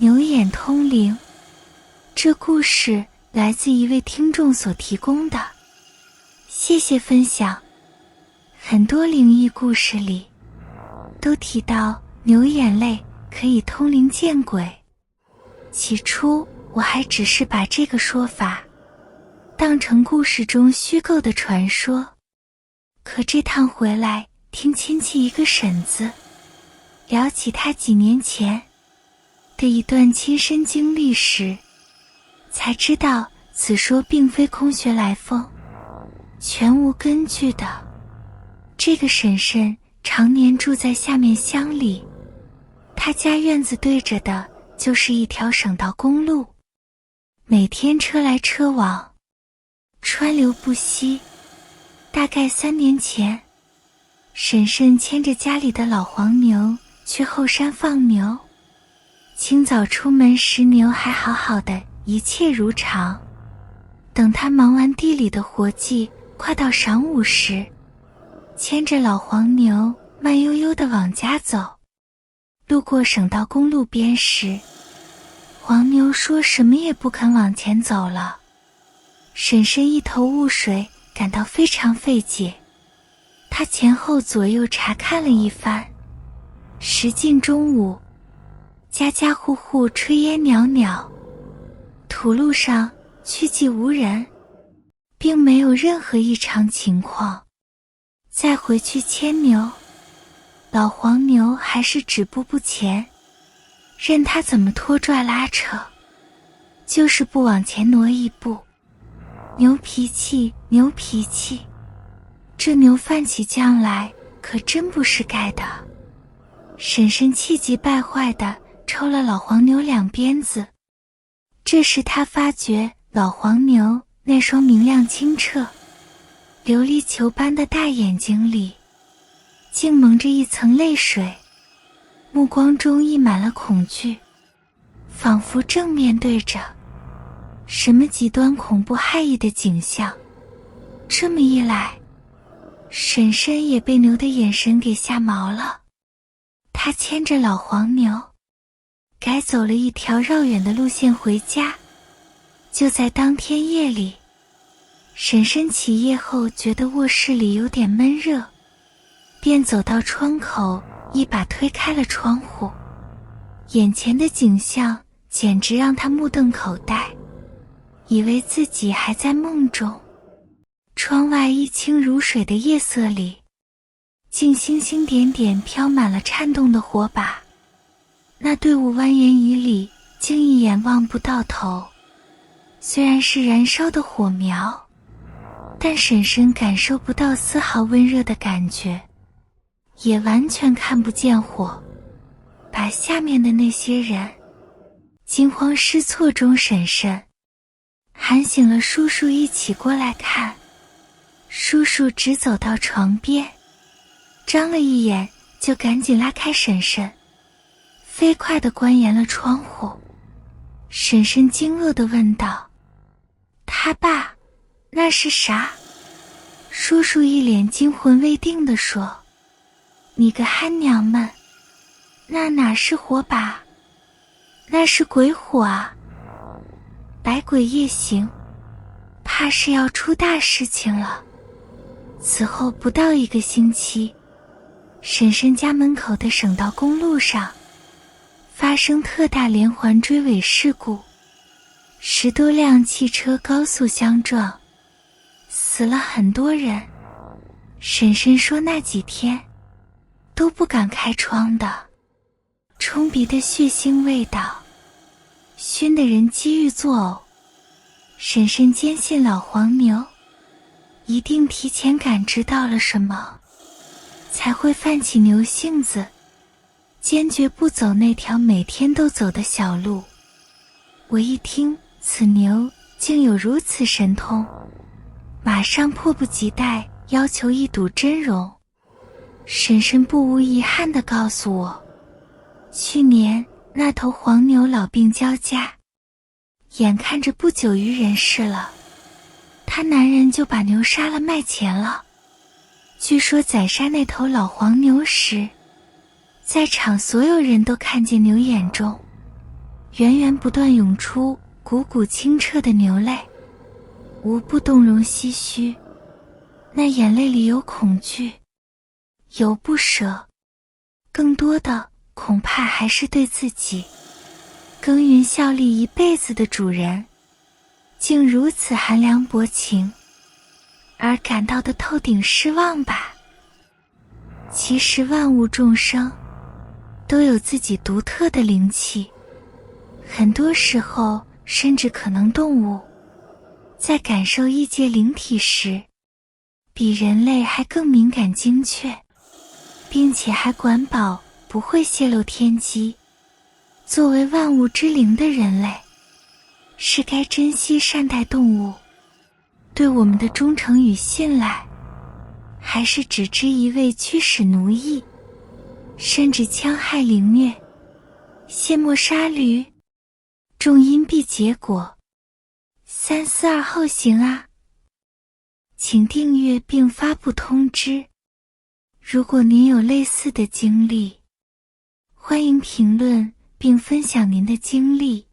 牛眼通灵。这故事来自一位听众所提供的，谢谢分享。很多灵异故事里都提到牛眼泪可以通灵见鬼，起初我还只是把这个说法当成故事中虚构的传说，可这趟回来听亲戚一个婶子聊起他几年前的一段亲身经历时，才知道此说并非空穴来风，全无根据的。这个婶婶常年住在下面乡里，她家院子对着的就是一条省道公路，每天车来车往，川流不息。大概3年前，婶婶牵着家里的老黄牛去后山放牛。清早出门时，牛还好好的，一切如常。等她忙完地里的活计，快到晌午时，牵着老黄牛慢悠悠地往家走。路过省道公路边时，黄牛说什么也不肯往前走了。婶婶一头雾水，感到非常费解。她前后左右查看了一番，时近中午，家家户户炊烟袅袅，土路上去迹无人，并没有任何异常情况。再回去牵牛，老黄牛还是止步不前，任他怎么拖拽拉扯，就是不往前挪一步。牛脾气，牛脾气，这牛犯起犟来可真不是盖的。婶婶气急败坏地抽了老黄牛2鞭子。这时他发觉老黄牛那双明亮清澈、琉璃球般的大眼睛里竟蒙着一层泪水，目光中溢满了恐惧，仿佛正面对着什么极端恐怖骇异的景象。这么一来，婶婶也被牛的眼神给吓毛了。她牵着老黄牛改走了一条绕远的路线回家。就在当天夜里，婶婶起夜后觉得卧室里有点闷热，便走到窗口，一把推开了窗户。眼前的景象简直让她目瞪口呆，以为自己还在梦中。窗外一清如水的夜色里，竟星星点点飘满了颤动的火把，那队伍蜿蜒于里，竟一眼望不到头。虽然是燃烧的火苗，但婶婶感受不到丝毫温热的感觉，也完全看不见火。把下面的那些人惊慌失措中，婶婶喊醒了叔叔一起过来看。叔叔直走到床边，张了一眼就赶紧拉开婶婶，飞快地关严了窗户。婶婶惊愕地问道：他爸，那是啥？叔叔一脸惊魂未定地说：你个憨娘们，那哪是火把，那是鬼火啊！百鬼夜行，怕是要出大事情了。此后不到1个星期，婶婶家门口的省道公路上发生特大连环追尾事故，10多辆汽车高速相撞，死了很多人。婶婶说那几天都不敢开窗的，冲鼻的血腥味道熏得人几欲作呕。婶婶坚信老黄牛一定提前感知到了什么，才会犯起牛性子，坚决不走那条每天都走的小路。我一听此牛竟有如此神通，马上迫不及待要求一睹真容。婶婶不无遗憾地告诉我，去年那头黄牛老病交加，眼看着不久于人世了，他男人就把牛杀了卖钱了。据说宰杀那头老黄牛时，在场所有人都看见牛眼中源源不断涌出汩汩清澈的流泪，无不动容唏嘘。那眼泪里有恐惧，有不舍，更多的恐怕还是对自己耕耘效力一辈子的主人竟如此寒凉薄情而感到的透顶失望吧。其实万物众生都有自己独特的灵气，很多时候甚至可能动物在感受异界灵体时比人类还更敏感精确，并且还管保不会泄露天机。作为万物之灵的人类，是该珍惜善待动物对我们的忠诚与信赖，还是只知一味驱使奴役，甚至戕害凌虐，卸磨杀驴？种因必结果，三思而后行啊！请订阅并发布通知。如果您有类似的经历，欢迎评论并分享您的经历。